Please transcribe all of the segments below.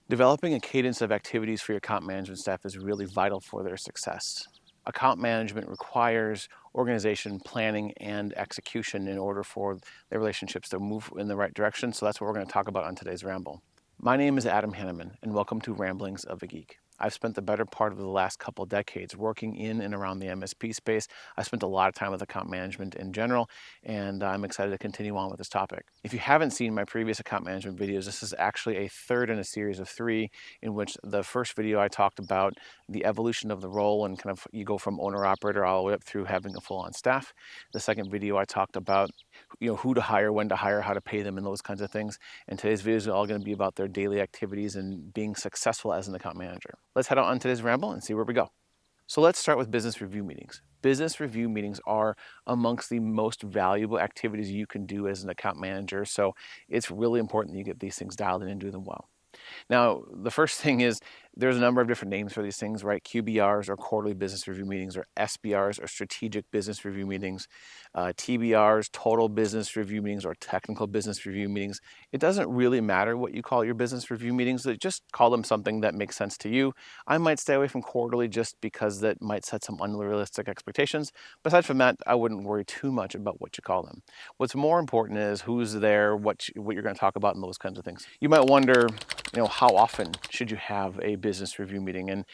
Developing a cadence of activities for your account management staff is really vital for their success. Account management requires organization, planning, and execution in order for their relationships to move in the right direction. So that's what we're going to talk about on today's Ramble. My name is Adam Hanneman, and welcome to Ramblings of a Geek. I've spent the better part of the last couple decades working in and around the MSP space. I spent a lot of time with account management in general, and I'm excited to continue on with this topic. If you haven't seen my previous account management videos, this is actually a third in a series of three, in which the first video I talked about the evolution of the role and kind of you go from owner-operator all the way up through having a full-on staff. The second video I talked about who to hire, when to hire, how to pay them, and those kinds of things. And today's videos are all going to be about their daily activities and being successful as an account manager. Let's head out on today's ramble and see where we go. So let's start with business review meetings. Business review meetings are amongst the most valuable activities you can do as an account manager. So it's really important that you get these things dialed in and do them well. Now, the first thing is there's a number of different names for these things, right? QBRs or quarterly business review meetings, or SBRs or strategic business review meetings, TBRs, total business review meetings, or technical business review meetings. It doesn't really matter what you call your business review meetings. Just call them something that makes sense to you. I might stay away from quarterly just because that might set some unrealistic expectations. But aside from that, I wouldn't worry too much about what you call them. What's more important is who's there, what you're going to talk about, and those kinds of things. You might wonder, how often should you have a business review meeting? And,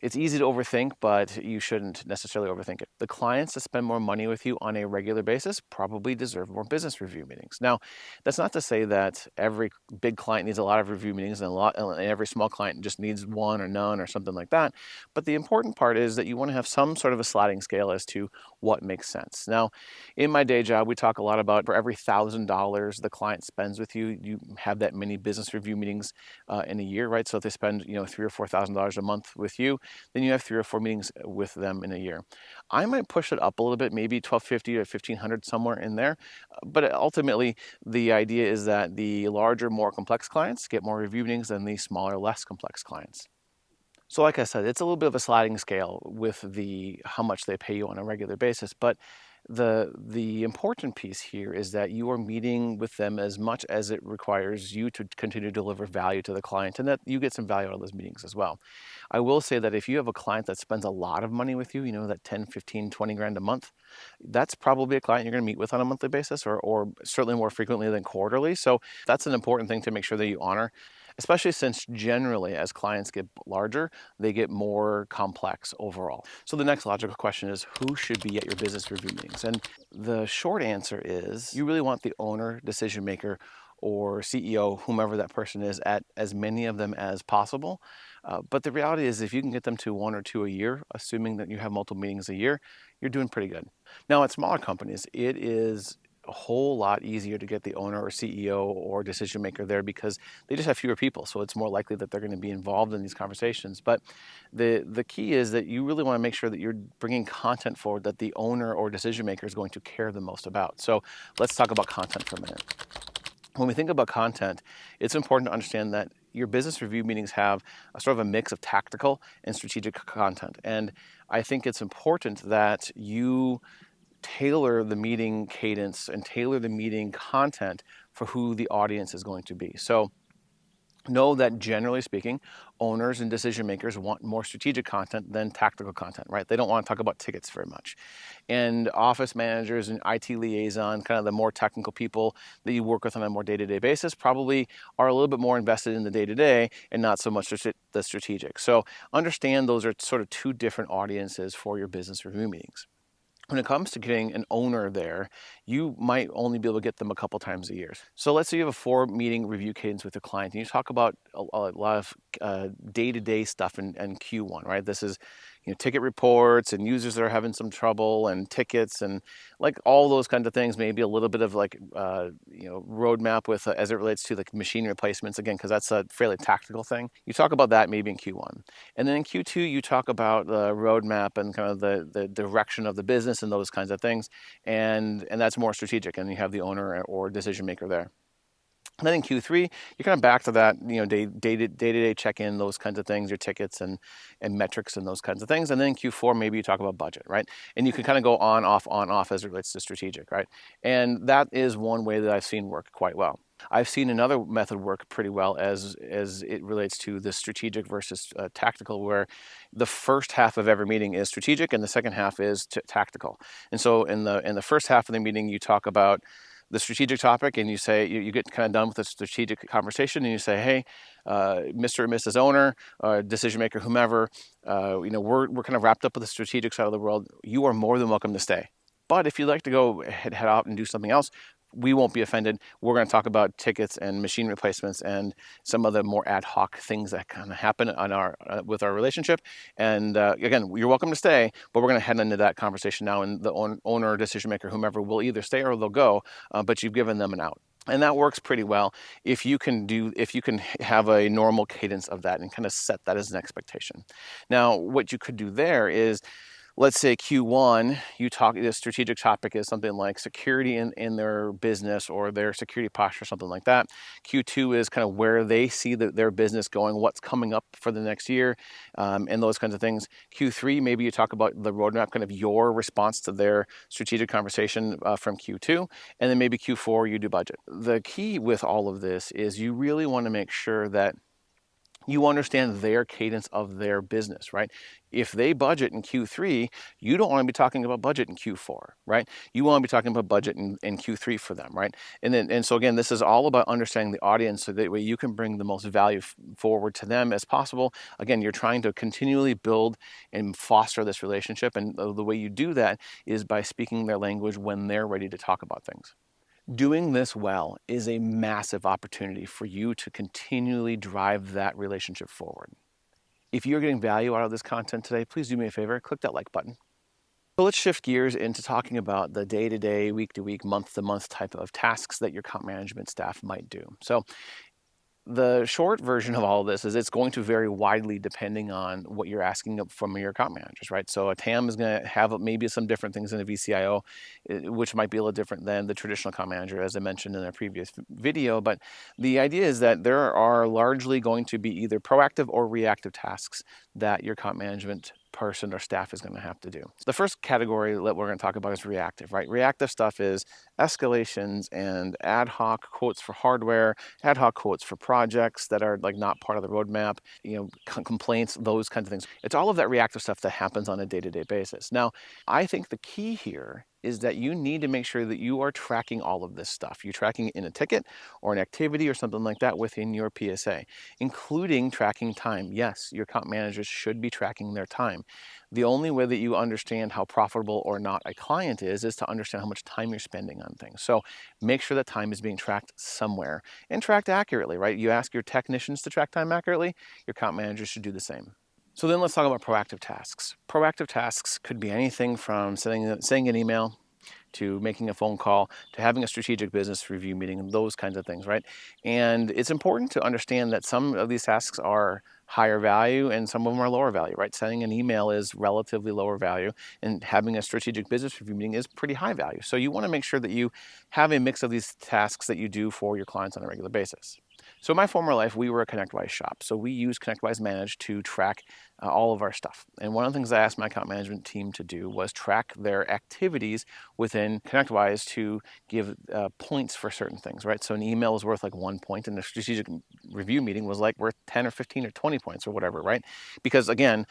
it's easy to overthink, but you shouldn't necessarily overthink it. The clients that spend more money with you on a regular basis probably deserve more business review meetings. Now, that's not to say that every big client needs a lot of review meetings and every small client just needs one or none or something like that. But the important part is that you want to have some sort of a sliding scale as to what makes sense. Now, in my day job, we talk a lot about for every $1,000 the client spends with you, you have that many business review meetings in a year, right? So if they spend, $3,000 or $4,000 a month with you, then you have 3 or 4 meetings with them in a year. I might push it up a little bit, maybe 1,250 or 1,500, somewhere in there. But ultimately, the idea is that the larger, more complex clients get more review meetings than the smaller, less complex clients. So like I said, it's a little bit of a sliding scale with the how much they pay you on a regular basis, but the important piece here is that you are meeting with them as much as it requires you to continue to deliver value to the client, and that you get some value out of those meetings as well. I will say that if you have a client that spends a lot of money with you, that 10, 15, 20 grand a month, that's probably a client you're going to meet with on a monthly basis, or certainly more frequently than quarterly. So that's an important thing to make sure that you honor, especially since generally as clients get larger, they get more complex overall. So the next logical question is, who should be at your business review meetings? And the short answer is you really want the owner, decision maker, or CEO, whomever that person is, at as many of them as possible. But the reality is if you can get them to 1 or 2 a year, assuming that you have multiple meetings a year, you're doing pretty good. Now at smaller companies, it is a whole lot easier to get the owner or CEO or decision maker there because they just have fewer people. So it's more likely that they're going to be involved in these conversations. But the key is that you really want to make sure that you're bringing content forward that the owner or decision maker is going to care the most about. So let's talk about content for a minute. When we think about content, it's important to understand that your business review meetings have a sort of a mix of tactical and strategic content. And I think it's important that you tailor the meeting cadence and tailor the meeting content for who the audience is going to be. So know that generally speaking, owners and decision makers want more strategic content than tactical content, right? They don't want to talk about tickets very much. And office managers and IT liaison, kind of the more technical people that you work with on a more day-to-day basis, probably are a little bit more invested in the day-to-day and not so much the strategic. So understand those are sort of two different audiences for your business review meetings. When it comes to getting an owner there, you might only be able to get them a couple times a year. So let's say you have a 4-meeting review cadence with a client, and you talk about a lot of day-to-day stuff in Q1, right? This is ticket reports and users that are having some trouble and tickets and like all those kinds of things. Maybe a little bit of roadmap with as it relates to the machine replacements, again, because that's a fairly tactical thing. You talk about that maybe in Q1. And then in Q2, you talk about the roadmap and kind of the direction of the business and those kinds of things. And that's more strategic, and you have the owner or decision maker there. And then in Q3, you're kind of back to that, day-to-day check-in, those kinds of things, your tickets and metrics and those kinds of things. And then in Q4, maybe you talk about budget, right? And you can kind of go on, off as it relates to strategic, right? And that is one way that I've seen work quite well. I've seen another method work pretty well as it relates to the strategic versus tactical, where the first half of every meeting is strategic and the second half is tactical. And so in the first half of the meeting, you talk about the strategic topic, and you say you get kind of done with the strategic conversation, and you say, hey, Mr. or Mrs. Owner, decision maker, whomever, we're kind of wrapped up with the strategic side of the world. You are more than welcome to stay. But if you'd like to go head out and do something else, we won't be offended. We're going to talk about tickets and machine replacements and some of the more ad hoc things that kind of happen on with our relationship. And again, you're welcome to stay, but we're going to head into that conversation now. And the owner, decision maker, whomever, will either stay or they'll go, but you've given them an out. And that works pretty well if you can have a normal cadence of that and kind of set that as an expectation. Now, what you could do there is, let's say Q1, the strategic topic is something like security in their business or their security posture, something like that. Q2 is kind of where they see their business going, what's coming up for the next year, and those kinds of things. Q3, maybe you talk about the roadmap, kind of your response to their strategic conversation from Q2. And then maybe Q4, you do budget. The key with all of this is you really want to make sure that you understand their cadence of their business, right? If they budget in Q3, you don't want to be talking about budget in Q4, right? You want to be talking about budget in Q3 for them, right? And so again, this is all about understanding the audience so that way you can bring the most value forward to them as possible. Again, you're trying to continually build and foster this relationship, and the way you do that is by speaking their language when they're ready to talk about things. Doing this well is a massive opportunity for you to continually drive that relationship forward. If you're getting value out of this content today, please do me a favor, click that like button. So let's shift gears into talking about the day-to-day, week-to-week, month-to-month type of tasks that your account management staff might do. So the short version of all of this is it's going to vary widely depending on what you're asking from your account managers, right? So a TAM is going to have maybe some different things than a VCIO, which might be a little different than the traditional account manager, as I mentioned in a previous video. But the idea is that there are largely going to be either proactive or reactive tasks that your account management person or staff is going to have to do. The first category that we're going to talk about is reactive, right? Reactive stuff is escalations and ad hoc quotes for hardware, ad hoc quotes for projects that are like not part of the roadmap, complaints, those kinds of things. It's all of that reactive stuff that happens on a day-to-day basis. Now, I think the key here is that you need to make sure that you are tracking all of this stuff. You're tracking it in a ticket or an activity or something like that within your PSA, including tracking time. Yes, your account managers should be tracking their time. The only way that you understand how profitable or not a client is to understand how much time you're spending on things. So make sure that time is being tracked somewhere and tracked accurately, right? You ask your technicians to track time accurately, your account managers should do the same. So then let's talk about proactive tasks. Proactive tasks could be anything from sending an email to making a phone call to having a strategic business review meeting, those kinds of things, right? And it's important to understand that some of these tasks are higher value and some of them are lower value, right? Sending an email is relatively lower value and having a strategic business review meeting is pretty high value. So you want to make sure that you have a mix of these tasks that you do for your clients on a regular basis. So in my former life, we were a ConnectWise shop. So we use ConnectWise Manage to track all of our stuff. And one of the things I asked my account management team to do was track their activities within ConnectWise to give points for certain things, right? So an email is worth like 1 point and a strategic review meeting was like worth 10 or 15 or 20 points or whatever, right? Because again,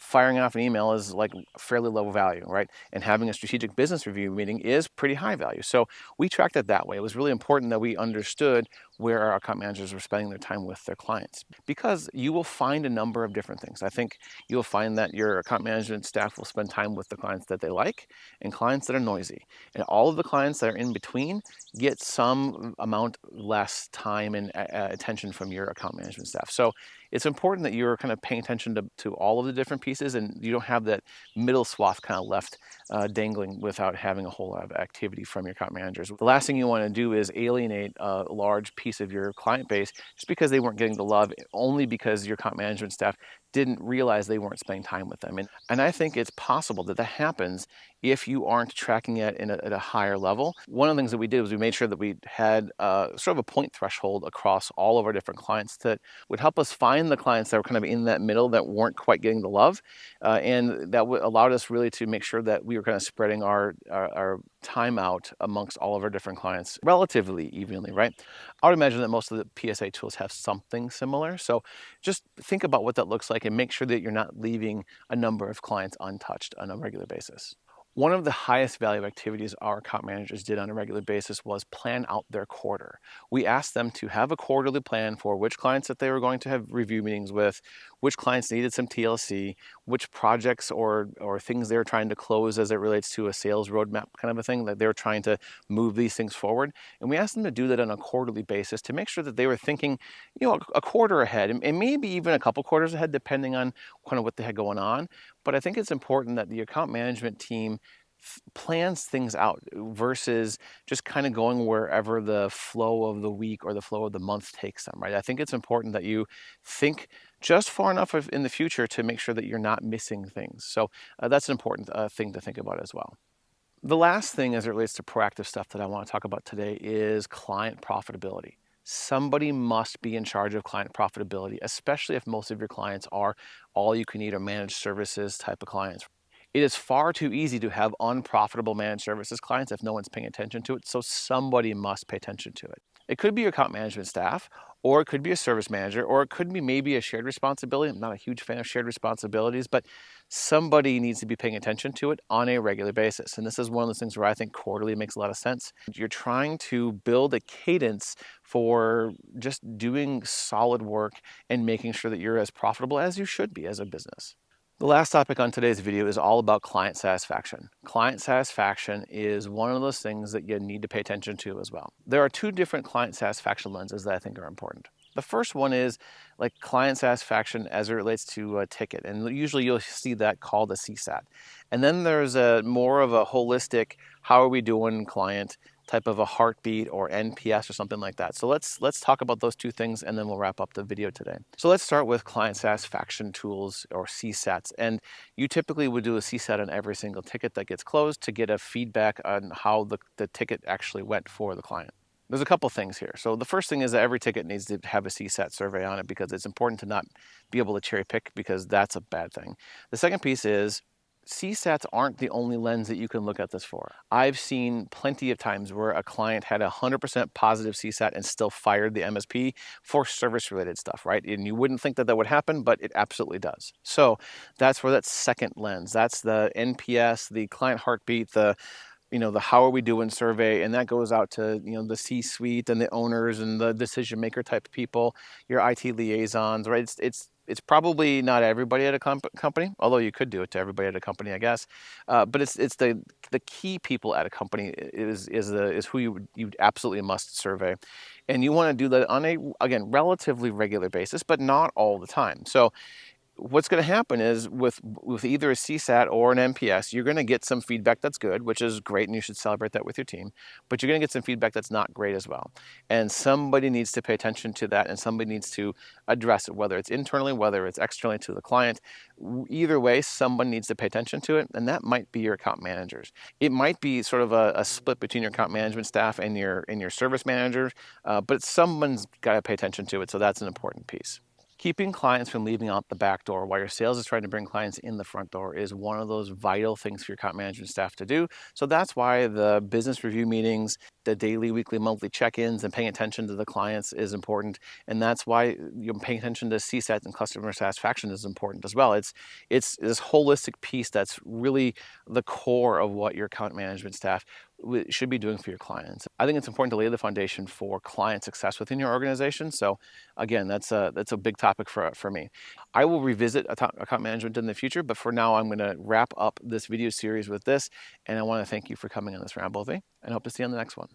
firing off an email is like fairly low value, right? And having a strategic business review meeting is pretty high value. So we tracked it that way. It was really important that we understood where our account managers were spending their time with their clients, because you will find a number of different things. I think you'll find that your account management staff will spend time with the clients that they like and clients that are noisy. And all of the clients that are in between get some amount less time and attention from your account management staff. So it's important that you're kind of paying attention to all of the different pieces and you don't have that middle swath kind of left dangling without having a whole lot of activity from your account managers. The last thing you want to do is alienate a large piece piece of your client base just because they weren't getting the love, only because your account management staff didn't realize they weren't spending time with them. And I think it's possible that that happens if you aren't tracking it at a higher level. One of the things that we did was we made sure that we had sort of a point threshold across all of our different clients that would help us find the clients that were kind of in that middle that weren't quite getting the love. And that allowed us really to make sure that we were kind of spreading our time out amongst all of our different clients relatively evenly, right? I would imagine that most of the PSA tools have something similar. So just think about what that looks like and make sure that you're not leaving a number of clients untouched on a regular basis. One of the highest value activities our account managers did on a regular basis was plan out their quarter. We asked them to have a quarterly plan for which clients that they were going to have review meetings with, which clients needed some TLC, which projects or things they were trying to close as it relates to a sales roadmap kind of a thing, that they were trying to move these things forward. And we asked them to do that on a quarterly basis to make sure that they were thinking, a quarter ahead and maybe even a couple quarters ahead, depending on kind of what they had going on. But I think it's important that the account management team plans things out versus just kind of going wherever the flow of the week or the flow of the month takes them, right? I think it's important that you think just far enough in the future to make sure that you're not missing things. So that's an important thing to think about as well. The last thing as it relates to proactive stuff that I want to talk about today is client profitability. Somebody must be in charge of client profitability, especially if most of your clients are all you can eat or managed services type of clients. It is far too easy to have unprofitable managed services clients if no one's paying attention to it, so somebody must pay attention to it. It could be your account management staff, or it could be a service manager, or it could be maybe a shared responsibility. I'm not a huge fan of shared responsibilities, but somebody needs to be paying attention to it on a regular basis. And this is one of those things where I think quarterly makes a lot of sense. You're trying to build a cadence for just doing solid work and making sure that you're as profitable as you should be as a business. The last topic on today's video is all about client satisfaction. Client satisfaction is one of those things that you need to pay attention to as well. There are two different client satisfaction lenses that I think are important. The first one is like client satisfaction as it relates to a ticket, and usually you'll see that called a CSAT. And then there's a more of a holistic, how are we doing client type of a heartbeat or NPS or something like that. So let's talk about those two things and then we'll wrap up the video today. So let's start with client satisfaction tools or CSATs. And you typically would do a CSAT on every single ticket that gets closed to get a feedback on how the ticket actually went for the client. There's a couple things here. So the first thing is that every ticket needs to have a CSAT survey on it because it's important to not be able to cherry pick because that's a bad thing. The second piece is CSATs aren't the only lens that you can look at this for. I've seen plenty of times where a client had a 100% positive CSAT and still fired the MSP for service-related stuff, right? And you wouldn't think that that would happen, but it absolutely does. So that's where that second lens, that's the NPS, the client heartbeat, the how are we doing survey, and that goes out to the C-suite and the owners and the decision maker type of people, your IT liaisons, right? It's probably not everybody at a company, although you could do it to everybody at a company, I guess. But it's the key people at a company is who you absolutely must survey, and you want to do that on a, again, relatively regular basis, but not all the time. So what's going to happen is with either a CSAT or an NPS, you're going to get some feedback that's good, which is great, and you should celebrate that with your team. But you're going to get some feedback that's not great as well. And somebody needs to pay attention to that, and somebody needs to address it, whether it's internally, whether it's externally to the client. Either way, someone needs to pay attention to it, and that might be your account managers. It might be sort of a split between your account management staff and your service managers, but someone's got to pay attention to it, so that's an important piece. Keeping clients from leaving out the back door while your sales is trying to bring clients in the front door is one of those vital things for your account management staff to do. So that's why the business review meetings, the daily, weekly, monthly check-ins, and paying attention to the clients is important. And that's why you're paying attention to CSAT and customer satisfaction is important as well. It's this holistic piece that's really the core of what your account management staff should be doing for your clients. I think it's important to lay the foundation for client success within your organization. So again, that's a big topic for me. I will revisit account management in the future, but for now, I'm going to wrap up this video series with this. And I want to thank you for coming on this ramble with me, and hope to see you on the next one.